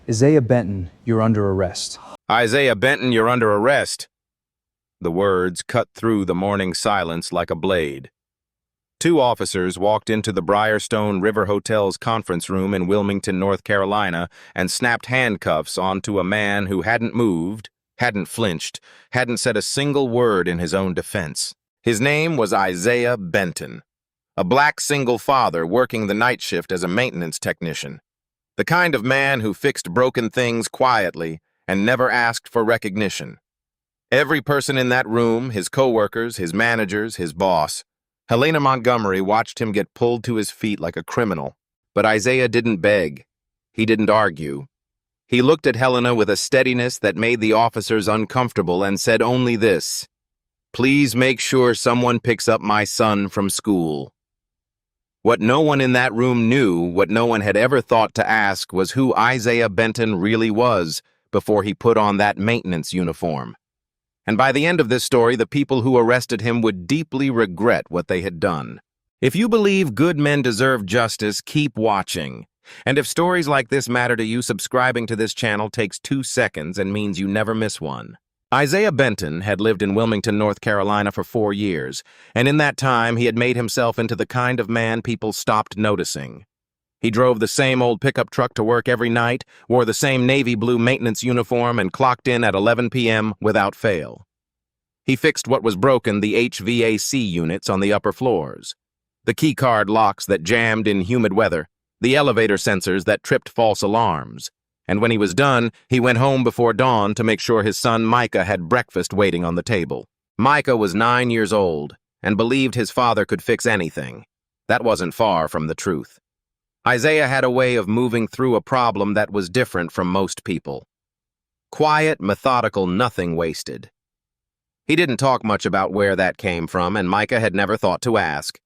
Isaiah Benton, you're under arrest. Isaiah Benton, you're under arrest. The words cut through the morning silence like a blade. Two officers walked into the Briarstone River Hotel's conference room in Wilmington, North Carolina, and snapped handcuffs onto a man who hadn't moved, hadn't flinched, hadn't said a single word in his own defense. His name was Isaiah Benton, a black single father working the night shift as a maintenance technician. The kind of man who fixed broken things quietly and never asked for recognition. Every person in that room, his coworkers, his managers, his boss, Helena Montgomery watched him get pulled to his feet like a criminal. But Isaiah didn't beg. He didn't argue. He looked at Helena with a steadiness that made the officers uncomfortable and said only this: "Please make sure someone picks up my son from school." What no one in that room knew, what no one had ever thought to ask, was who Isaiah Benton really was before he put on that maintenance uniform. And by the end of this story, the people who arrested him would deeply regret what they had done. If you believe good men deserve justice, keep watching. And if stories like this matter to you, subscribing to this channel takes 2 seconds and means you never miss one. Isaiah Benton had lived in Wilmington, North Carolina for 4 years, and in that time he had made himself into the kind of man people stopped noticing. He drove the same old pickup truck to work every night, wore the same navy blue maintenance uniform, and clocked in at 11 p.m. without fail. He fixed what was broken, the HVAC units on the upper floors, the keycard locks that jammed in humid weather, the elevator sensors that tripped false alarms. And when he was done, he went home before dawn to make sure his son Micah had breakfast waiting on the table. Micah was 9 years old and believed his father could fix anything. That wasn't far from the truth. Isaiah had a way of moving through a problem that was different from most people. Quiet, methodical, nothing wasted. He didn't talk much about where that came from, and Micah had never thought to ask.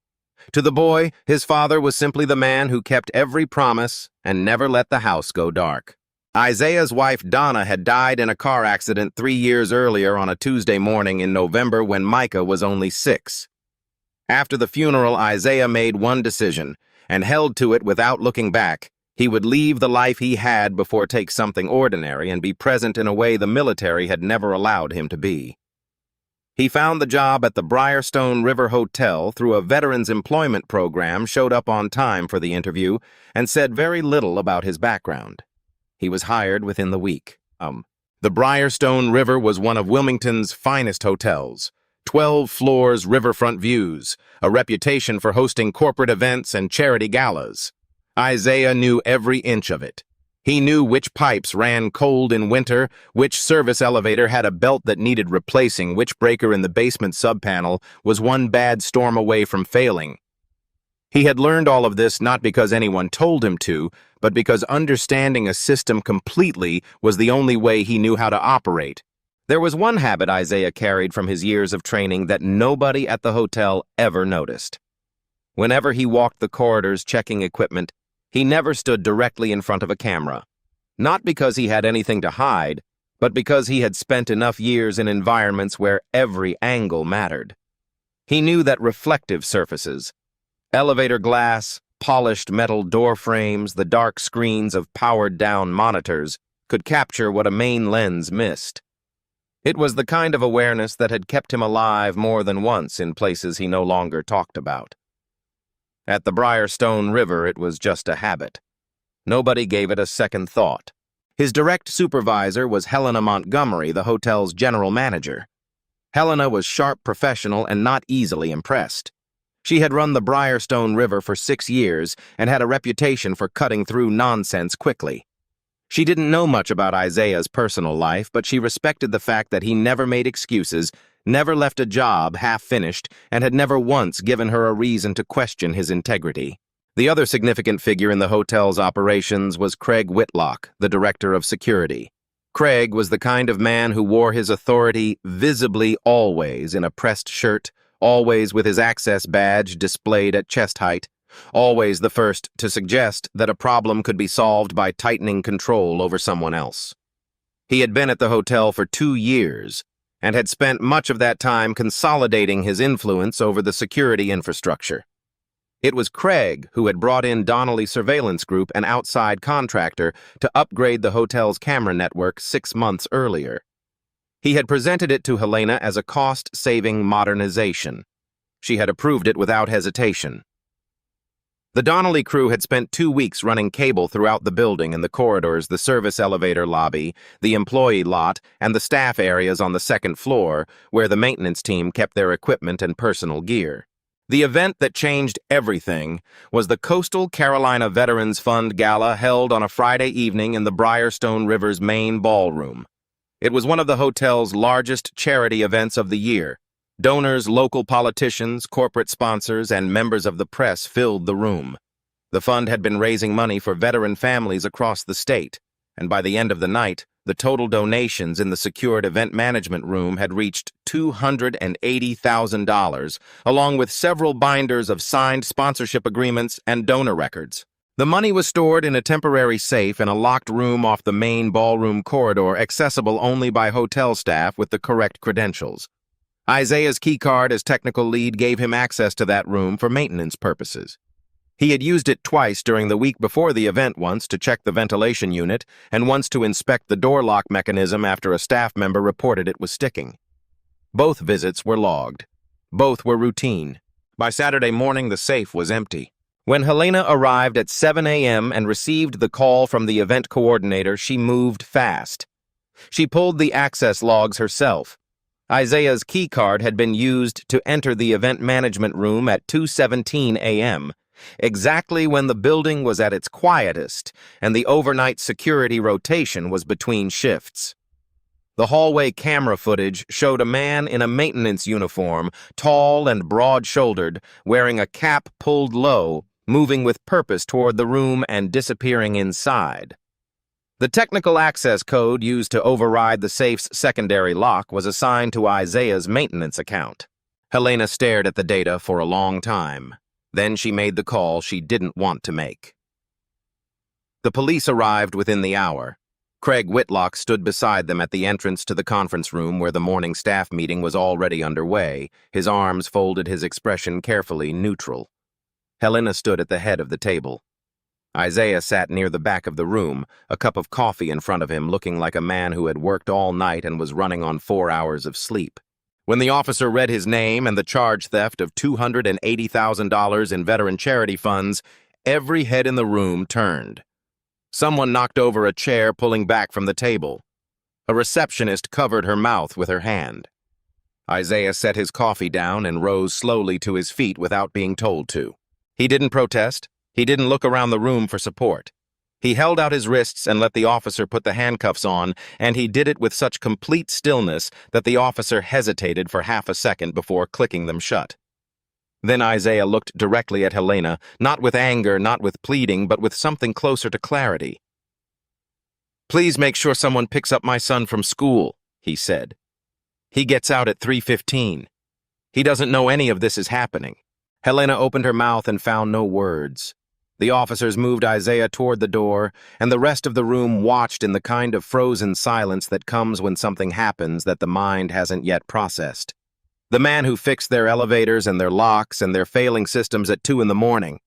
To the boy, his father was simply the man who kept every promise and never let the house go dark. Isaiah's wife Donna had died in a car accident 3 years earlier on a Tuesday morning in November when Micah was only 6. After the funeral, Isaiah made one decision and held to it without looking back. He would leave the life he had before take something ordinary and be present in a way the military had never allowed him to be. He found the job at the Briarstone River Hotel through a veterans employment program, showed up on time for the interview, and said very little about his background. He was hired within the week. The Briarstone River was one of Wilmington's finest hotels. 12 floors, riverfront views, a reputation for hosting corporate events and charity galas. Isaiah knew every inch of it. He knew which pipes ran cold in winter, which service elevator had a belt that needed replacing, which breaker in the basement subpanel was one bad storm away from failing. He had learned all of this not because anyone told him to, but because understanding a system completely was the only way he knew how to operate. There was one habit Isaiah carried from his years of training that nobody at the hotel ever noticed. Whenever he walked the corridors checking equipment, he never stood directly in front of a camera. Not because he had anything to hide, but because he had spent enough years in environments where every angle mattered. He knew that reflective surfaces, elevator glass, polished metal door frames, the dark screens of powered-down monitors, could capture what a main lens missed. It was the kind of awareness that had kept him alive more than once in places he no longer talked about. At the Briarstone River, it was just a habit. Nobody gave it a second thought. His direct supervisor was Helena Montgomery, the hotel's general manager. Helena was sharp, professional, and not easily impressed. She had run the Briarstone River for 6 years and had a reputation for cutting through nonsense quickly. She didn't know much about Isaiah's personal life, but she respected the fact that he never made excuses, never left a job half-finished, and had never once given her a reason to question his integrity. The other significant figure in the hotel's operations was Craig Whitlock, the director of security. Craig was the kind of man who wore his authority visibly always in a pressed shirt, always with his access badge displayed at chest height, always the first to suggest that a problem could be solved by tightening control over someone else. He had been at the hotel for 2 years and had spent much of that time consolidating his influence over the security infrastructure. It was Craig who had brought in Donnelly Surveillance Group, an outside contractor, to upgrade the hotel's camera network 6 months earlier. He had presented it to Helena as a cost-saving modernization. She had approved it without hesitation. The Donnelly crew had spent 2 weeks running cable throughout the building in the corridors, the service elevator lobby, the employee lot, and the staff areas on the second floor, where the maintenance team kept their equipment and personal gear. The event that changed everything was the Coastal Carolina Veterans Fund Gala held on a Friday evening in the Briarstone River's main ballroom. It was one of the hotel's largest charity events of the year. Donors, local politicians, corporate sponsors, and members of the press filled the room. The fund had been raising money for veteran families across the state, and by the end of the night, the total donations in the secured event management room had reached $280,000, along with several binders of signed sponsorship agreements and donor records. The money was stored in a temporary safe in a locked room off the main ballroom corridor, accessible only by hotel staff with the correct credentials. Isaiah's keycard as technical lead gave him access to that room for maintenance purposes. He had used it twice during the week before the event, once to check the ventilation unit and once to inspect the door lock mechanism after a staff member reported it was sticking. Both visits were logged. Both were routine. By Saturday morning, the safe was empty. When Helena arrived at 7 a.m. and received the call from the event coordinator, she moved fast. She pulled the access logs herself. Isaiah's keycard had been used to enter the event management room at 2:17 a.m., exactly when the building was at its quietest and the overnight security rotation was between shifts. The hallway camera footage showed a man in a maintenance uniform, tall and broad-shouldered, wearing a cap pulled low, moving with purpose toward the room and disappearing inside. The technical access code used to override the safe's secondary lock was assigned to Isaiah's maintenance account. Helena stared at the data for a long time. Then she made the call she didn't want to make. The police arrived within the hour. Craig Whitlock stood beside them at the entrance to the conference room where the morning staff meeting was already underway, his arms folded, his expression carefully neutral. Helena stood at the head of the table. Isaiah sat near the back of the room, a cup of coffee in front of him, looking like a man who had worked all night and was running on 4 hours of sleep. When the officer read his name and the charge theft of $280,000 in veteran charity funds, every head in the room turned. Someone knocked over a chair, pulling back from the table. A receptionist covered her mouth with her hand. Isaiah set his coffee down and rose slowly to his feet without being told to. He didn't protest. He didn't look around the room for support. He held out his wrists and let the officer put the handcuffs on, and he did it with such complete stillness that the officer hesitated for half a second before clicking them shut. Then Isaiah looked directly at Helena, not with anger, not with pleading, but with something closer to clarity. "Please make sure someone picks up my son from school," he said. "He gets out at 3:15. He doesn't know any of this is happening." Helena opened her mouth and found no words. The officers moved Isaiah toward the door, and the rest of the room watched in the kind of frozen silence that comes when something happens that the mind hasn't yet processed. The man who fixed their elevators and their locks and their failing systems at 2 in the morning.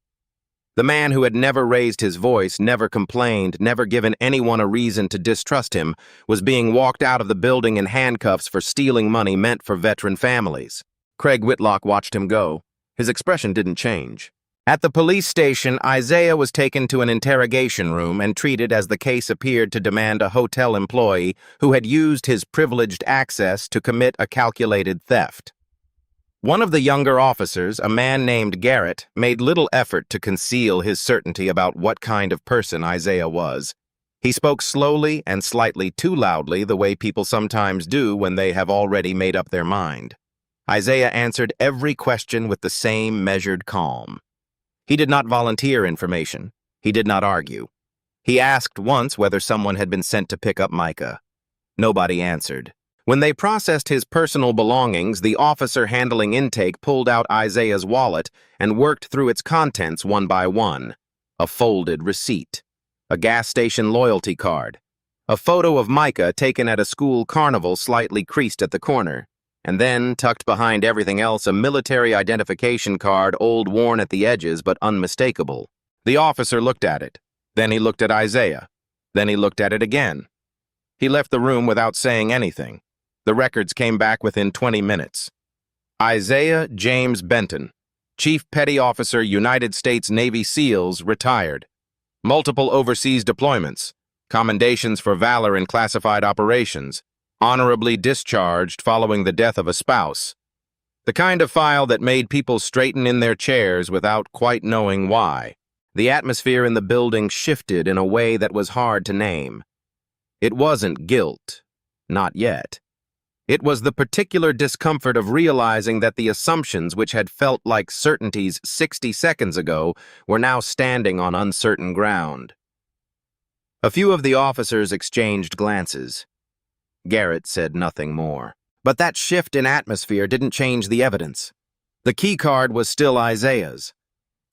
The man who had never raised his voice, never complained, never given anyone a reason to distrust him, was being walked out of the building in handcuffs for stealing money meant for veteran families. Craig Whitlock watched him go. His expression didn't change. At the police station, Isaiah was taken to an interrogation room and treated as the case appeared to demand a hotel employee who had used his privileged access to commit a calculated theft. One of the younger officers, a man named Garrett, made little effort to conceal his certainty about what kind of person Isaiah was. He spoke slowly and slightly too loudly, the way people sometimes do when they have already made up their mind. Isaiah answered every question with the same measured calm. He did not volunteer information. He did not argue. He asked once whether someone had been sent to pick up Micah. Nobody answered. When they processed his personal belongings, the officer handling intake pulled out Isaiah's wallet and worked through its contents one by one. A folded receipt, a gas station loyalty card, a photo of Micah taken at a school carnival slightly creased at the corner, And then, tucked behind everything else, a military identification card, old, worn at the edges, but unmistakable. The officer looked at it. Then he looked at Isaiah. Then he looked at it again. He left the room without saying anything. The records came back within 20 minutes. Isaiah James Benton, Chief Petty Officer, United States Navy SEALs, retired. Multiple overseas deployments, commendations for valor in classified operations, honorably discharged following the death of a spouse. The kind of file that made people straighten in their chairs without quite knowing why. The atmosphere in the building shifted in a way that was hard to name. It wasn't guilt. Not yet. It was the particular discomfort of realizing that the assumptions which had felt like certainties 60 seconds ago were now standing on uncertain ground. A few of the officers exchanged glances. Garrett said nothing more. But that shift in atmosphere didn't change the evidence. The key card was still Isaiah's.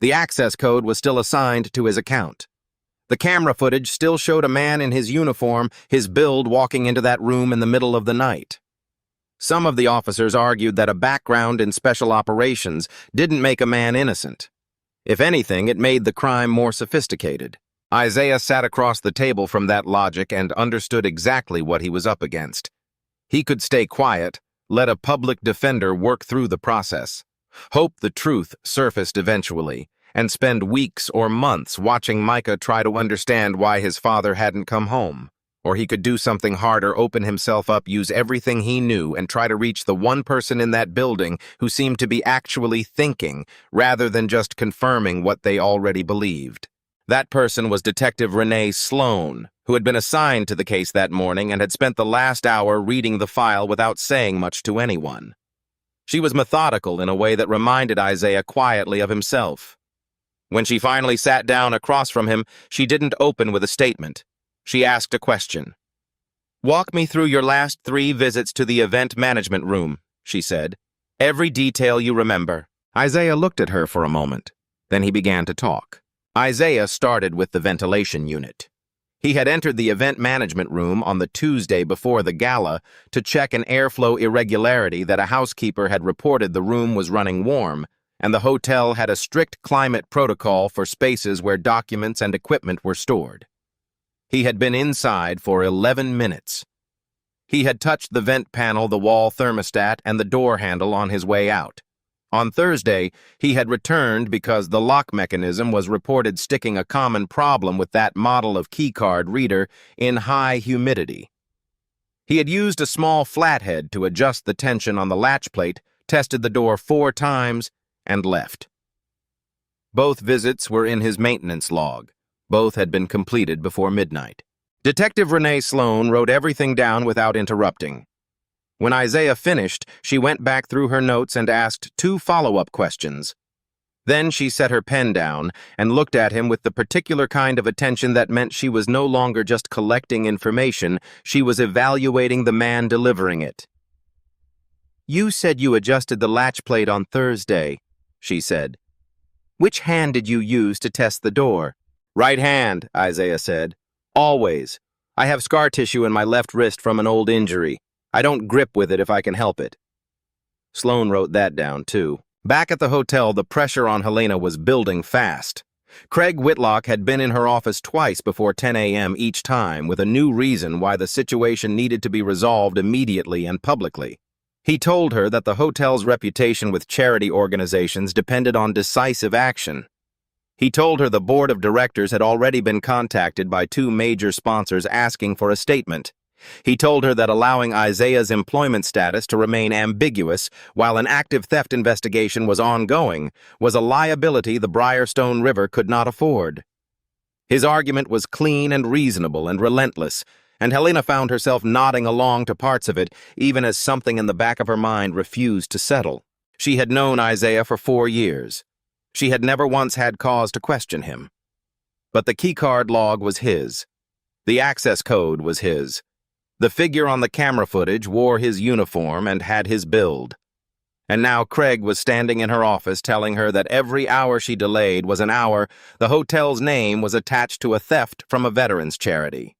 The access code was still assigned to his account. The camera footage still showed a man in his uniform, his build, walking into that room in the middle of the night. Some of the officers argued that a background in special operations didn't make a man innocent. If anything, it made the crime more sophisticated. Isaiah sat across the table from that logic and understood exactly what he was up against. He could stay quiet, let a public defender work through the process, hope the truth surfaced eventually, and spend weeks or months watching Micah try to understand why his father hadn't come home. Or he could do something harder, open himself up, use everything he knew, and try to reach the one person in that building who seemed to be actually thinking, rather than just confirming what they already believed. That person was Detective Renee Sloan, who had been assigned to the case that morning and had spent the last hour reading the file without saying much to anyone. She was methodical in a way that reminded Isaiah quietly of himself. When she finally sat down across from him, she didn't open with a statement. She asked a question. "Walk me through your last 3 visits to the event management room," she said. "Every detail you remember." Isaiah looked at her for a moment. Then he began to talk. Isaiah started with the ventilation unit. He had entered the event management room on the Tuesday before the gala to check an airflow irregularity that a housekeeper had reported the room was running warm, and the hotel had a strict climate protocol for spaces where documents and equipment were stored. He had been inside for 11 minutes. He had touched the vent panel, the wall thermostat, and the door handle on his way out. On Thursday, he had returned because the lock mechanism was reported sticking, a common problem with that model of keycard reader, in high humidity. He had used a small flathead to adjust the tension on the latch plate, tested the door 4 times, and left. Both visits were in his maintenance log. Both had been completed before midnight. Detective Renee Sloan wrote everything down without interrupting. When Isaiah finished, she went back through her notes and asked 2 follow-up questions. Then she set her pen down and looked at him with the particular kind of attention that meant she was no longer just collecting information, she was evaluating the man delivering it. "You said you adjusted the latch plate on Thursday," she said. "Which hand did you use to test the door?" "Right hand," Isaiah said. "Always. I have scar tissue in my left wrist from an old injury. I don't grip with it if I can help it." Sloan wrote that down, too. Back at the hotel, the pressure on Helena was building fast. Craig Whitlock had been in her office twice before 10 a.m. each time, with a new reason why the situation needed to be resolved immediately and publicly. He told her that the hotel's reputation with charity organizations depended on decisive action. He told her the board of directors had already been contacted by 2 major sponsors asking for a statement. He told her that allowing Isaiah's employment status to remain ambiguous while an active theft investigation was ongoing was a liability the Briarstone River could not afford. His argument was clean and reasonable and relentless, and Helena found herself nodding along to parts of it, even as something in the back of her mind refused to settle. She had known Isaiah for 4 years. She had never once had cause to question him. But the keycard log was his. The access code was his. The figure on the camera footage wore his uniform and had his build. And now Craig was standing in her office telling her that every hour she delayed was an hour the hotel's name was attached to a theft from a veterans charity.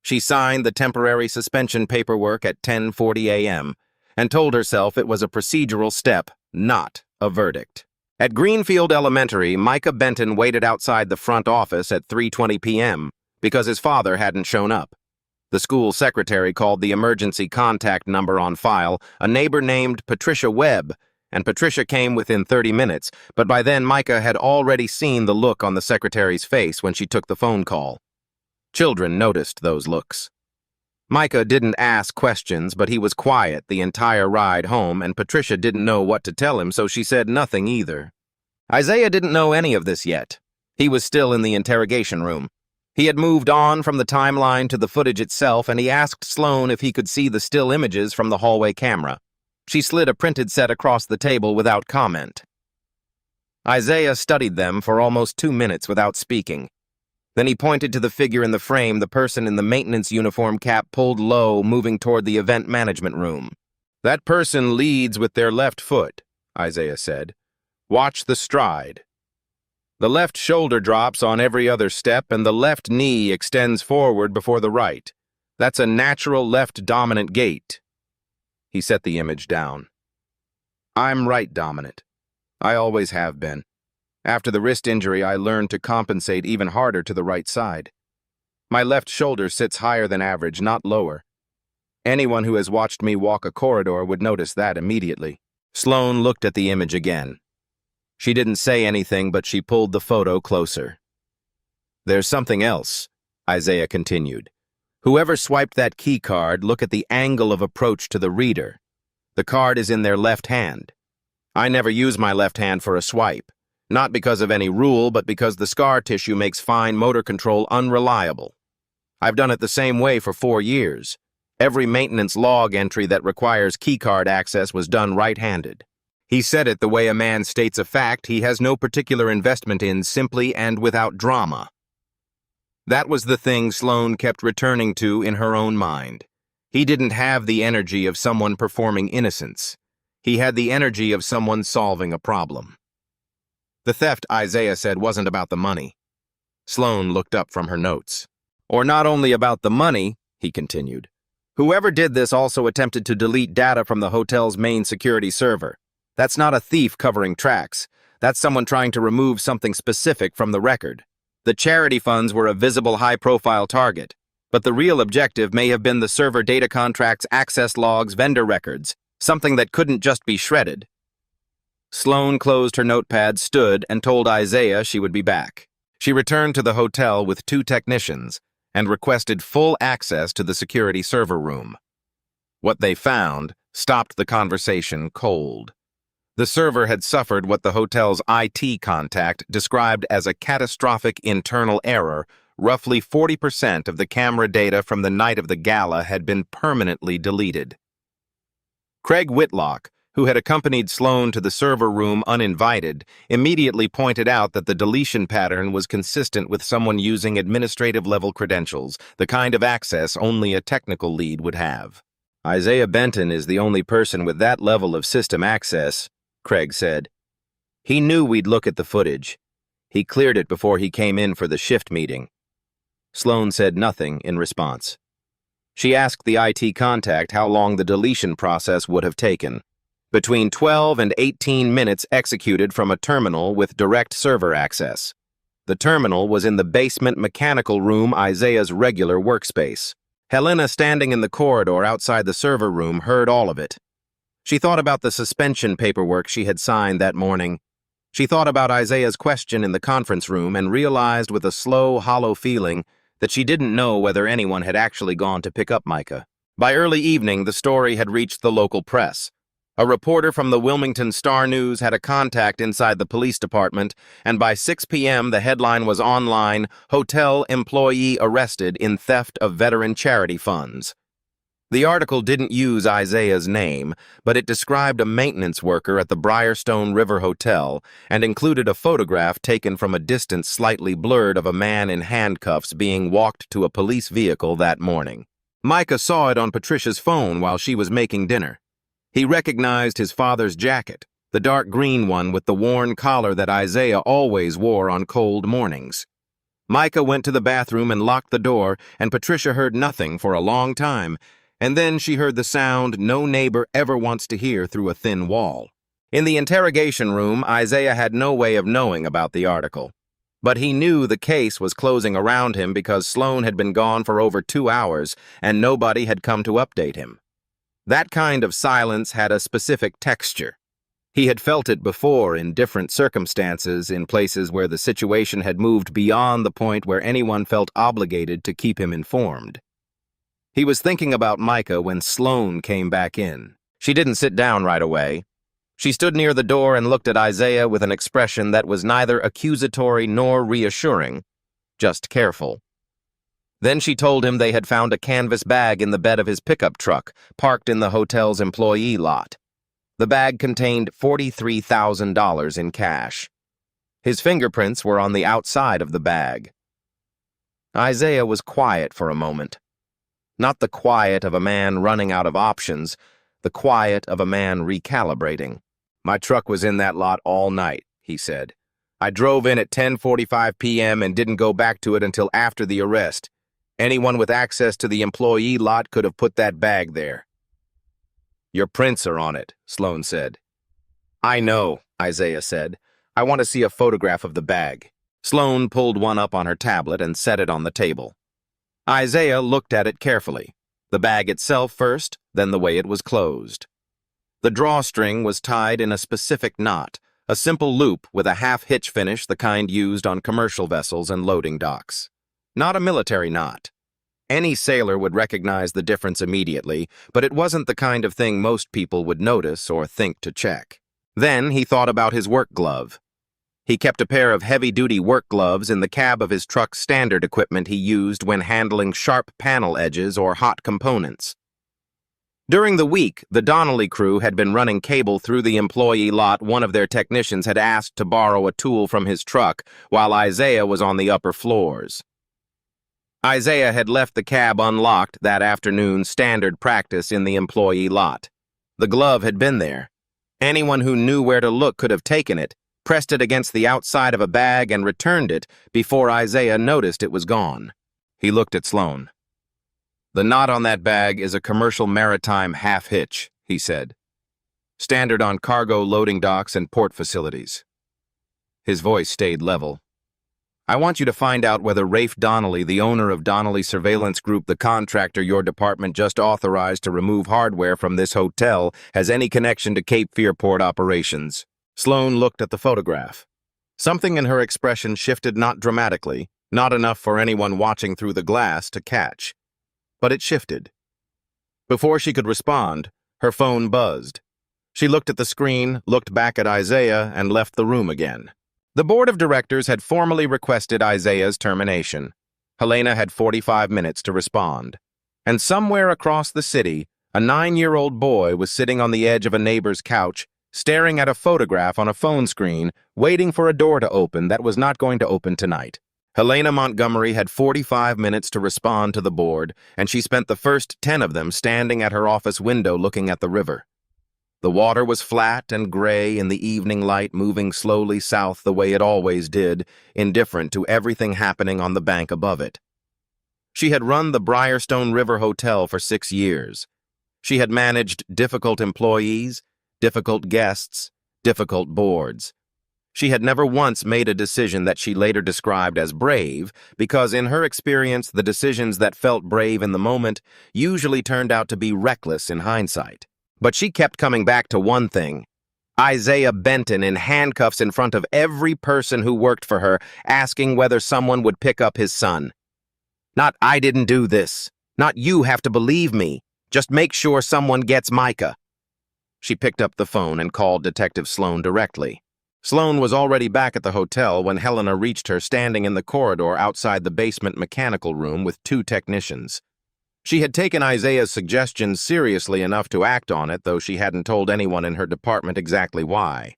She signed the temporary suspension paperwork at 10:40 a.m., and told herself it was a procedural step, not a verdict. At Greenfield Elementary, Micah Benton waited outside the front office at 3:20 p.m. because his father hadn't shown up. The school secretary called the emergency contact number on file a neighbor named Patricia Webb, and Patricia came within 30 minutes, but by then Micah had already seen the look on the secretary's face when she took the phone call. Children noticed those looks. Micah didn't ask questions, but he was quiet the entire ride home, and Patricia didn't know what to tell him, so she said nothing either. Isaiah didn't know any of this yet. He was still in the interrogation room. He had moved on from the timeline to the footage itself, and he asked Sloan if he could see the still images from the hallway camera. She slid a printed set across the table without comment. Isaiah studied them for almost 2 minutes without speaking. Then he pointed to the figure in the frame, the person in the maintenance uniform, cap pulled low, moving toward the event management room. "That person leads with their left foot," Isaiah said. "Watch the stride. The left shoulder drops on every other step, and the left knee extends forward before the right. That's a natural left dominant gait." He set the image down. "I'm right dominant. I always have been. After the wrist injury, I learned to compensate even harder to the right side. My left shoulder sits higher than average, not lower. Anyone who has watched me walk a corridor would notice that immediately." Sloan looked at the image again. She didn't say anything, but she pulled the photo closer. "There's something else," Isaiah continued. "Whoever swiped that key card, look at the angle of approach to the reader. The card is in their left hand. I never use my left hand for a swipe. Not because of any rule, but because the scar tissue makes fine motor control unreliable. I've done it the same way for 4 years. Every maintenance log entry that requires keycard access was done right-handed." He said it the way a man states a fact he has no particular investment in, simply and without drama. That was the thing Sloan kept returning to in her own mind. He didn't have the energy of someone performing innocence. He had the energy of someone solving a problem. The theft, Isaiah said, wasn't about the money. Sloan looked up from her notes. "Or not only about the money," he continued. "Whoever did this also attempted to delete data from the hotel's main security server. That's not a thief covering tracks. That's someone trying to remove something specific from the record. The charity funds were a visible high-profile target, but the real objective may have been the server data contracts, access logs, vendor records, something that couldn't just be shredded." Sloan closed her notepad, stood, and told Isaiah she would be back. She returned to the hotel with 2 technicians and requested full access to the security server room. What they found stopped the conversation cold. The server had suffered what the hotel's IT contact described as a catastrophic internal error. Roughly 40% of the camera data from the night of the gala had been permanently deleted. Craig Whitlock, who had accompanied Sloan to the server room uninvited, immediately pointed out that the deletion pattern was consistent with someone using administrative-level credentials, the kind of access only a technical lead would have. "Isaiah Benton is the only person with that level of system access," Craig said. "He knew we'd look at the footage. He cleared it before he came in for the shift meeting." Sloan said nothing in response. She asked the IT contact how long the deletion process would have taken. "Between 12 and 18 minutes executed from a terminal with direct server access." The terminal was in the basement mechanical room, Isaiah's regular workspace. Helena, standing in the corridor outside the server room, heard all of it. She thought about the suspension paperwork she had signed that morning. She thought about Isaiah's question in the conference room and realized with a slow, hollow feeling that she didn't know whether anyone had actually gone to pick up Micah. By early evening, the story had reached the local press. A reporter from the Wilmington Star News had a contact inside the police department, and by 6 p.m. the headline was online, "Hotel Employee Arrested in Theft of Veteran Charity Funds." The article didn't use Isaiah's name, but it described a maintenance worker at the Briarstone River Hotel and included a photograph taken from a distance slightly blurred of a man in handcuffs being walked to a police vehicle that morning. Micah saw it on Patricia's phone while she was making dinner. He recognized his father's jacket, the dark green one with the worn collar that Isaiah always wore on cold mornings. Micah went to the bathroom and locked the door, and Patricia heard nothing for a long time, And then she heard the sound no neighbor ever wants to hear through a thin wall. In the interrogation room, Isaiah had no way of knowing about the article. But he knew the case was closing around him because Sloan had been gone for over 2 hours and nobody had come to update him. That kind of silence had a specific texture. He had felt it before in different circumstances, in places where the situation had moved beyond the point where anyone felt obligated to keep him informed. He was thinking about Micah when Sloan came back in. She didn't sit down right away. She stood near the door and looked at Isaiah with an expression that was neither accusatory nor reassuring, just careful. Then she told him they had found a canvas bag in the bed of his pickup truck, parked in the hotel's employee lot. The bag contained $43,000 in cash. His fingerprints were on the outside of the bag. Isaiah was quiet for a moment. Not the quiet of a man running out of options, the quiet of a man recalibrating. "My truck was in that lot all night," he said. "I drove in at 10:45 p.m. and didn't go back to it until after the arrest. Anyone with access to the employee lot could have put that bag there." "Your prints are on it," Sloan said. "I know," Isaiah said. "I want to see a photograph of the bag." Sloan pulled one up on her tablet and set it on the table. Isaiah looked at it carefully, the bag itself first, then the way it was closed. The drawstring was tied in a specific knot, a simple loop with a half-hitch finish, the kind used on commercial vessels and loading docks. Not a military knot. Any sailor would recognize the difference immediately, but it wasn't the kind of thing most people would notice or think to check. Then he thought about his work glove. He kept a pair of heavy-duty work gloves in the cab of his truck's standard equipment he used when handling sharp panel edges or hot components. During the week, the Donnelly crew had been running cable through the employee lot. One of their technicians had asked to borrow a tool from his truck while Isaiah was on the upper floors. Isaiah had left the cab unlocked that afternoon, standard practice in the employee lot. The glove had been there. Anyone who knew where to look could have taken it, pressed it against the outside of a bag, and returned it before Isaiah noticed it was gone. He looked at Sloan. "The knot on that bag is a commercial maritime half-hitch," he said. "Standard on cargo loading docks and port facilities." His voice stayed level. "I want you to find out whether Rafe Donnelly, the owner of Donnelly Surveillance Group, the contractor your department just authorized to remove hardware from this hotel, has any connection to Cape Fear port operations." Sloan looked at the photograph. Something in her expression shifted, not dramatically, not enough for anyone watching through the glass to catch. But it shifted. Before she could respond, her phone buzzed. She looked at the screen, looked back at Isaiah, and left the room again. The board of directors had formally requested Isaiah's termination. Helena had 45 minutes to respond. And somewhere across the city, a 9-year-old boy was sitting on the edge of a neighbor's couch, staring at a photograph on a phone screen, waiting for a door to open that was not going to open tonight. Helena Montgomery had 45 minutes to respond to the board, and she spent the first 10 of them standing at her office window looking at the river. The water was flat and gray in the evening light, moving slowly south the way it always did, indifferent to everything happening on the bank above it. She had run the Briarstone River Hotel for 6 years. She had managed difficult employees, difficult guests, difficult boards. She had never once made a decision that she later described as brave, because in her experience, the decisions that felt brave in the moment usually turned out to be reckless in hindsight. But she kept coming back to one thing: Isaiah Benton in handcuffs in front of every person who worked for her, asking whether someone would pick up his son. Not "I didn't do this," not "you have to believe me," just "make sure someone gets Micah." She picked up the phone and called Detective Sloan directly. Sloan was already back at the hotel when Helena reached her standing in the corridor outside the basement mechanical room with 2 technicians. She had taken Isaiah's suggestions seriously enough to act on it, though she hadn't told anyone in her department exactly why.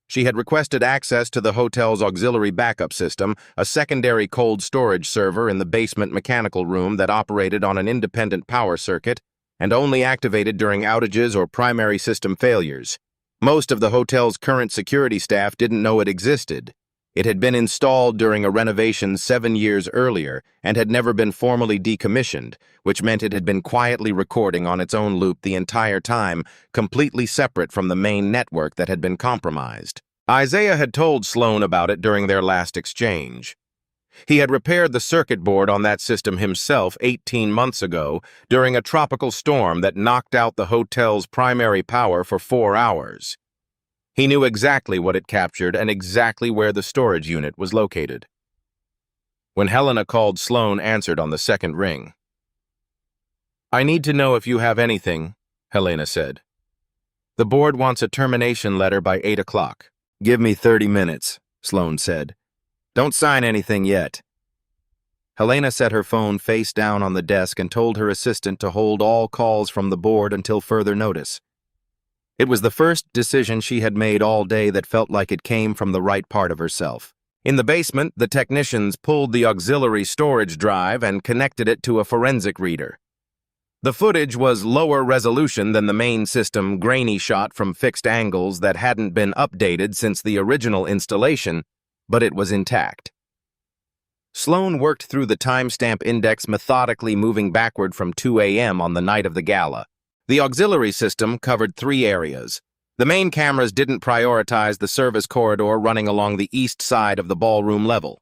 She had requested access to the hotel's auxiliary backup system, a secondary cold storage server in the basement mechanical room that operated on an independent power circuit and only activated during outages or primary system failures. Most of the hotel's current security staff didn't know it existed. It had been installed during a renovation 7 years earlier and had never been formally decommissioned, which meant it had been quietly recording on its own loop the entire time, completely separate from the main network that had been compromised. Isaiah had told Sloan about it during their last exchange. He had repaired the circuit board on that system himself 18 months ago during a tropical storm that knocked out the hotel's primary power for 4 hours. He knew exactly what it captured and exactly where the storage unit was located. When Helena called, Sloan answered on the second ring. "I need to know if you have anything," Helena said. "The board wants a termination letter by 8 o'clock. "Give me 30 minutes, Sloan said. "Don't sign anything yet." Helena set her phone face down on the desk and told her assistant to hold all calls from the board until further notice. It was the first decision she had made all day that felt like it came from the right part of herself. In the basement, the technicians pulled the auxiliary storage drive and connected it to a forensic reader. The footage was lower resolution than the main system, grainy shot from fixed angles that hadn't been updated since the original installation, but it was intact. Sloan worked through the timestamp index, methodically moving backward from 2 a.m. on the night of the gala. The auxiliary system covered 3 areas. The main cameras didn't prioritize the service corridor running along the east side of the ballroom level.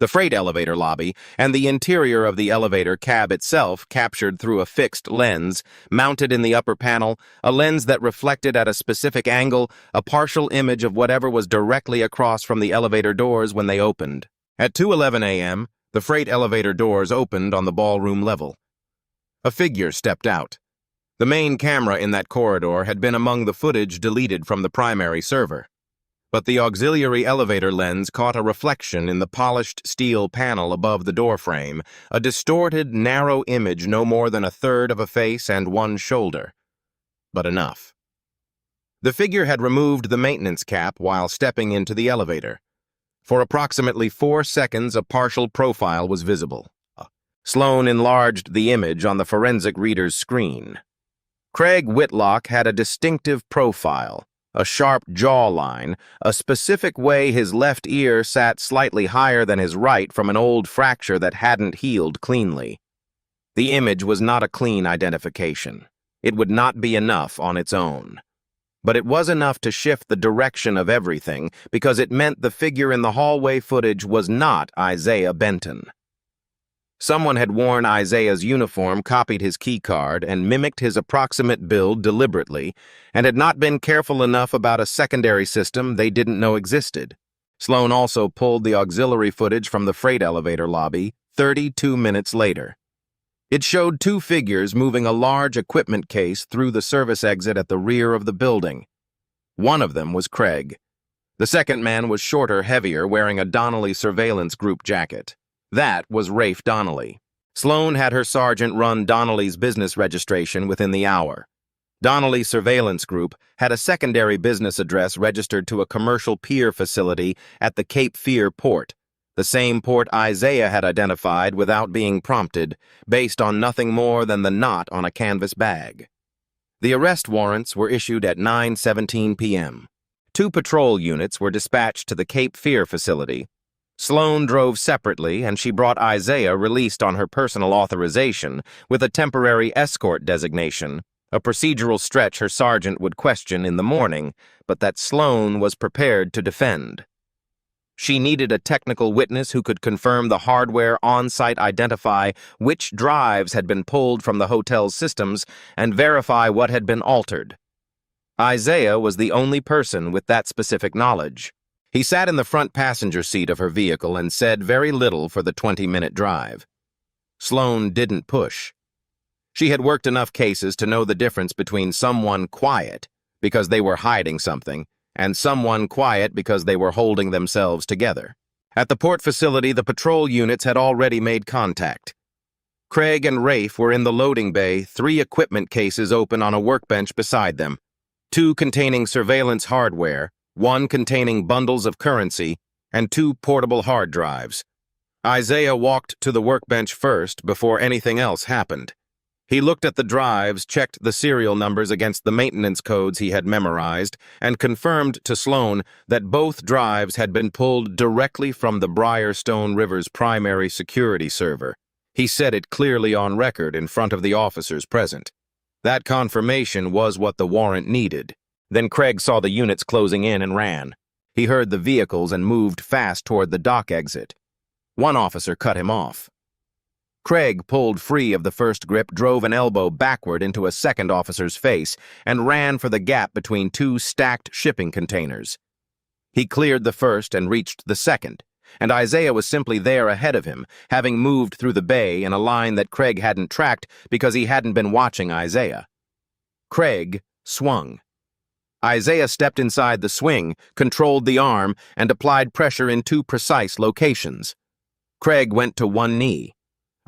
The freight elevator lobby and the interior of the elevator cab itself captured through a fixed lens, mounted in the upper panel, a lens that reflected at a specific angle a partial image of whatever was directly across from the elevator doors when they opened. At 2:11 a.m., the freight elevator doors opened on the ballroom level. A figure stepped out. The main camera in that corridor had been among the footage deleted from the primary server. But the auxiliary elevator lens caught a reflection in the polished steel panel above the doorframe, a distorted, narrow image no more than a third of a face and one shoulder. But enough. The figure had removed the maintenance cap while stepping into the elevator. For approximately 4 seconds, a partial profile was visible. Sloan enlarged the image on the forensic reader's screen. Craig Whitlock had a distinctive profile, a sharp jawline, a specific way his left ear sat slightly higher than his right from an old fracture that hadn't healed cleanly. The image was not a clean identification. It would not be enough on its own. But it was enough to shift the direction of everything because it meant the figure in the hallway footage was not Isaiah Benton. Someone had worn Isaiah's uniform, copied his keycard, and mimicked his approximate build deliberately, and had not been careful enough about a secondary system they didn't know existed. Sloan also pulled the auxiliary footage from the freight elevator lobby 32 minutes later. It showed 2 figures moving a large equipment case through the service exit at the rear of the building. One of them was Craig. The second man was shorter, heavier, wearing a Donnelly surveillance group jacket. That was Rafe Donnelly. Sloan had her sergeant run Donnelly's business registration within the hour. Donnelly Surveillance Group had a secondary business address registered to a commercial pier facility at the Cape Fear port, the same port Isaiah had identified without being prompted, based on nothing more than the knot on a canvas bag. The arrest warrants were issued at 9:17 p.m. 2 patrol units were dispatched to the Cape Fear facility. Sloan drove separately, and she brought Isaiah released on her personal authorization with a temporary escort designation, a procedural stretch her sergeant would question in the morning, but that Sloan was prepared to defend. She needed a technical witness who could confirm the hardware on-site, identify which drives had been pulled from the hotel's systems, and verify what had been altered. Isaiah was the only person with that specific knowledge. He sat in the front passenger seat of her vehicle and said very little for the 20-minute drive. Sloan didn't push. She had worked enough cases to know the difference between someone quiet because they were hiding something and someone quiet because they were holding themselves together. At the port facility, the patrol units had already made contact. Craig and Rafe were in the loading bay, 3 equipment cases open on a workbench beside them, 2 containing surveillance hardware, 1 containing bundles of currency, and 2 portable hard drives. Isaiah walked to the workbench first before anything else happened. He looked at the drives, checked the serial numbers against the maintenance codes he had memorized, and confirmed to Sloan that both drives had been pulled directly from the Briarstone River's primary security server. He said it clearly on record in front of the officers present. That confirmation was what the warrant needed. Then Craig saw the units closing in and ran. He heard the vehicles and moved fast toward the dock exit. One officer cut him off. Craig pulled free of the first grip, drove an elbow backward into a second officer's face, and ran for the gap between two stacked shipping containers. He cleared the first and reached the second, and Isaiah was simply there ahead of him, having moved through the bay in a line that Craig hadn't tracked because he hadn't been watching Isaiah. Craig swung. Isaiah stepped inside the swing, controlled the arm, and applied pressure in two precise locations. Craig went to one knee.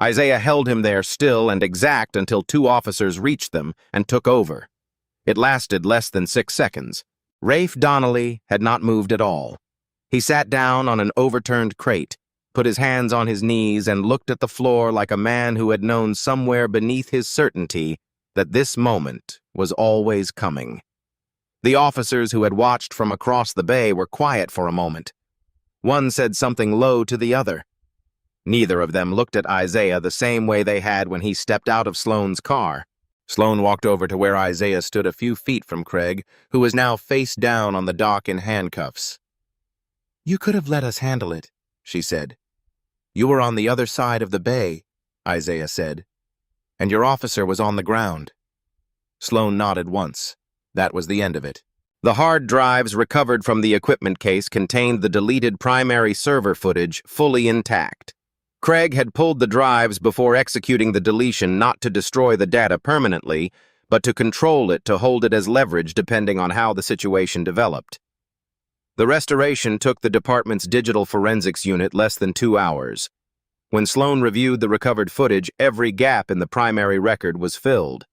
Isaiah held him there still and exact until two officers reached them and took over. It lasted less than 6 seconds. Rafe Donnelly had not moved at all. He sat down on an overturned crate, put his hands on his knees, and looked at the floor like a man who had known somewhere beneath his certainty that this moment was always coming. The officers who had watched from across the bay were quiet for a moment. One said something low to the other. Neither of them looked at Isaiah the same way they had when he stepped out of Sloan's car. Sloan walked over to where Isaiah stood a few feet from Craig, who was now face down on the dock in handcuffs. "You could have let us handle it," she said. "You were on the other side of the bay," Isaiah said, "and your officer was on the ground." Sloan nodded once. That was the end of it. The hard drives recovered from the equipment case contained the deleted primary server footage fully intact. Craig had pulled the drives before executing the deletion not to destroy the data permanently, but to control it to hold it as leverage depending on how the situation developed. The restoration took the department's digital forensics unit less than 2 hours. When Sloan reviewed the recovered footage, every gap in the primary record was filled.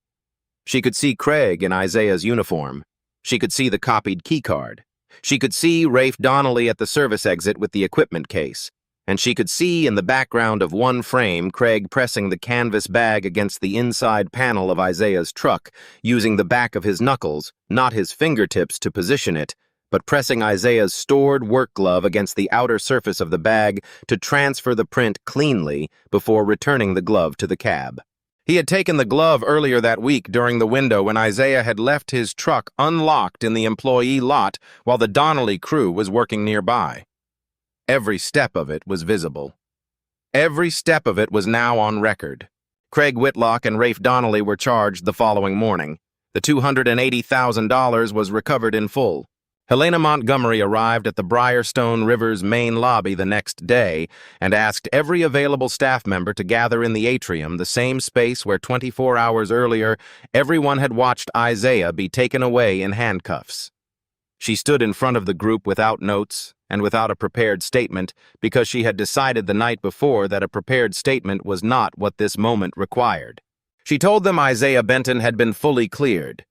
She could see Craig in Isaiah's uniform. She could see the copied keycard. She could see Rafe Donnelly at the service exit with the equipment case. And she could see in the background of one frame Craig pressing the canvas bag against the inside panel of Isaiah's truck, using the back of his knuckles, not his fingertips, to position it, but pressing Isaiah's stored work glove against the outer surface of the bag to transfer the print cleanly before returning the glove to the cab. He had taken the glove earlier that week during the window when Isaiah had left his truck unlocked in the employee lot while the Donnelly crew was working nearby. Every step of it was visible. Every step of it was now on record. Craig Whitlock and Rafe Donnelly were charged the following morning. The $280,000 was recovered in full. Helena Montgomery arrived at the Briarstone River's main lobby the next day and asked every available staff member to gather in the atrium, the same space where 24 hours earlier everyone had watched Isaiah be taken away in handcuffs. She stood in front of the group without notes and without a prepared statement because she had decided the night before that a prepared statement was not what this moment required. She told them Isaiah Benton had been fully cleared.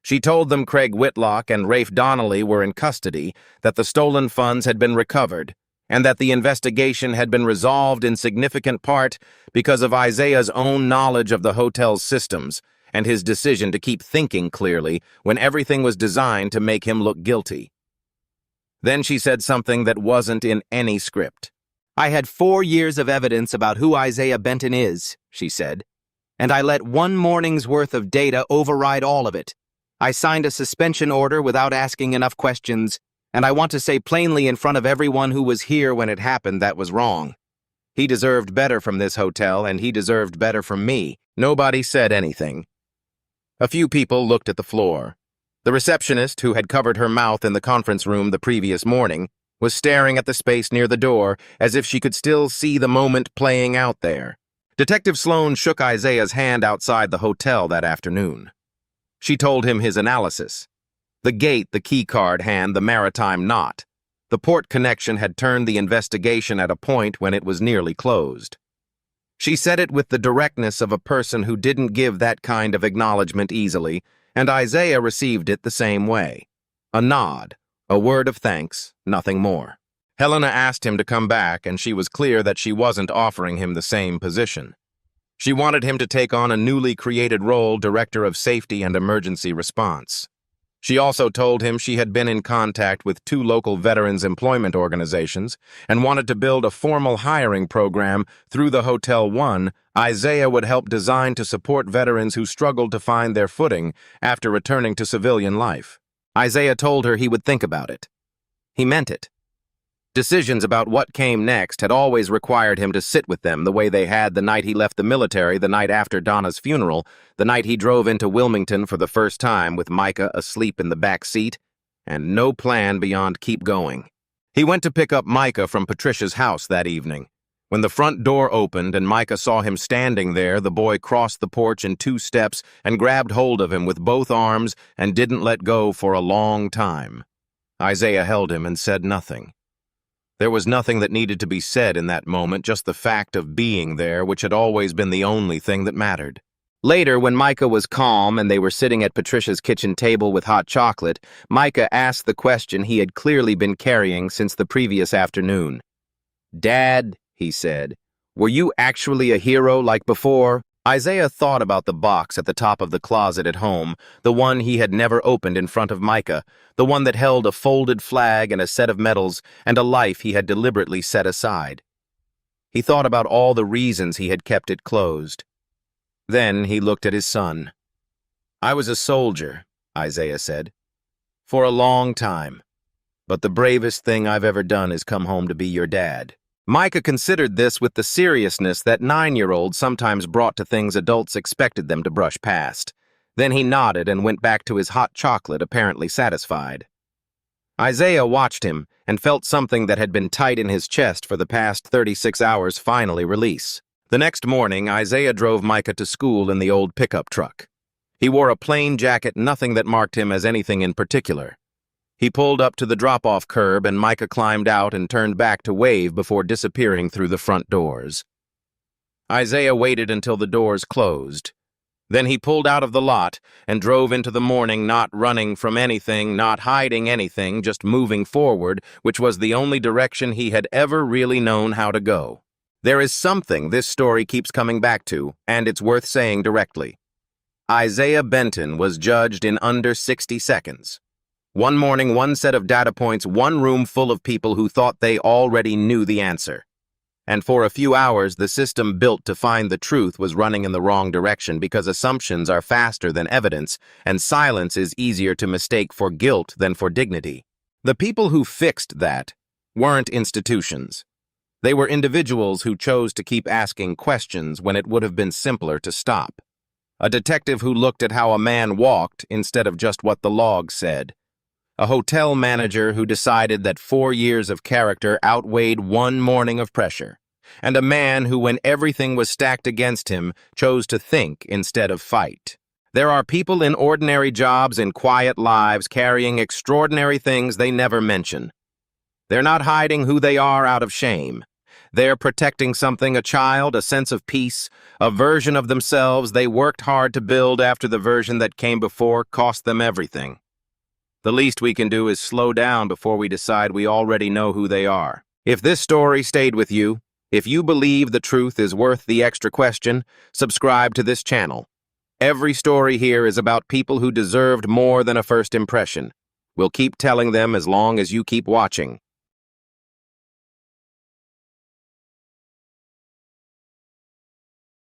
She told them Craig Whitlock and Rafe Donnelly were in custody, that the stolen funds had been recovered, and that the investigation had been resolved in significant part because of Isaiah's own knowledge of the hotel's systems and his decision to keep thinking clearly when everything was designed to make him look guilty. Then she said something that wasn't in any script. "I had 4 years of evidence about who Isaiah Benton is," she said, "and I let 1 morning's worth of data override all of it. I signed a suspension order without asking enough questions, and I want to say plainly in front of everyone who was here when it happened that was wrong. He deserved better from this hotel, and he deserved better from me." Nobody said anything. A few people looked at the floor. The receptionist, who had covered her mouth in the conference room the previous morning, was staring at the space near the door as if she could still see the moment playing out there. Detective Sloan shook Isaiah's hand outside the hotel that afternoon. She told him his analysis. The gate, the keycard hand, the maritime knot. The port connection had turned the investigation at a point when it was nearly closed. She said it with the directness of a person who didn't give that kind of acknowledgement easily, and Isaiah received it the same way. A nod, a word of thanks, nothing more. Helena asked him to come back, and she was clear that she wasn't offering him the same position. She wanted him to take on a newly created role, Director of Safety and Emergency Response. She also told him she had been in contact with 2 local veterans employment organizations and wanted to build a formal hiring program through the hotel Isaiah would help design to support veterans who struggled to find their footing after returning to civilian life. Isaiah told her he would think about it. He meant it. Decisions about what came next had always required him to sit with them the way they had the night he left the military, the night after Donna's funeral, the night he drove into Wilmington for the first time with Micah asleep in the back seat, and no plan beyond keep going. He went to pick up Micah from Patricia's house that evening. When the front door opened and Micah saw him standing there, the boy crossed the porch in 2 steps and grabbed hold of him with both arms and didn't let go for a long time. Isaiah held him and said nothing. There was nothing that needed to be said in that moment, just the fact of being there, which had always been the only thing that mattered. Later, when Micah was calm and they were sitting at Patricia's kitchen table with hot chocolate, Micah asked the question he had clearly been carrying since the previous afternoon. "Dad," he said, "were you actually a hero like before?" Isaiah thought about the box at the top of the closet at home, the one he had never opened in front of Micah, the one that held a folded flag and a set of medals and a life he had deliberately set aside. He thought about all the reasons he had kept it closed. Then he looked at his son. "I was a soldier," Isaiah said, "for a long time, but the bravest thing I've ever done is come home to be your dad." Micah considered this with the seriousness that 9-year-olds sometimes brought to things adults expected them to brush past. Then he nodded and went back to his hot chocolate, apparently satisfied. Isaiah watched him and felt something that had been tight in his chest for the past 36 hours finally release. The next morning, Isaiah drove Micah to school in the old pickup truck. He wore a plain jacket, nothing that marked him as anything in particular. He pulled up to the drop-off curb and Micah climbed out and turned back to wave before disappearing through the front doors. Isaiah waited until the doors closed. Then he pulled out of the lot and drove into the morning, not running from anything, not hiding anything, just moving forward, which was the only direction he had ever really known how to go. There is something this story keeps coming back to, and it's worth saying directly. Isaiah Benton was judged in under 60 seconds. One morning, one set of data points, one room full of people who thought they already knew the answer. And for a few hours, the system built to find the truth was running in the wrong direction because assumptions are faster than evidence, and silence is easier to mistake for guilt than for dignity. The people who fixed that weren't institutions. They were individuals who chose to keep asking questions when it would have been simpler to stop. A detective who looked at how a man walked instead of just what the log said. A hotel manager who decided that 4 years of character outweighed 1 morning of pressure. And a man who, when everything was stacked against him, chose to think instead of fight. There are people in ordinary jobs in quiet lives carrying extraordinary things they never mention. They're not hiding who they are out of shame. They're protecting something, a child, a sense of peace, a version of themselves they worked hard to build after the version that came before cost them everything. The least we can do is slow down before we decide we already know who they are. If this story stayed with you, if you believe the truth is worth the extra question, subscribe to this channel. Every story here is about people who deserved more than a first impression. We'll keep telling them as long as you keep watching.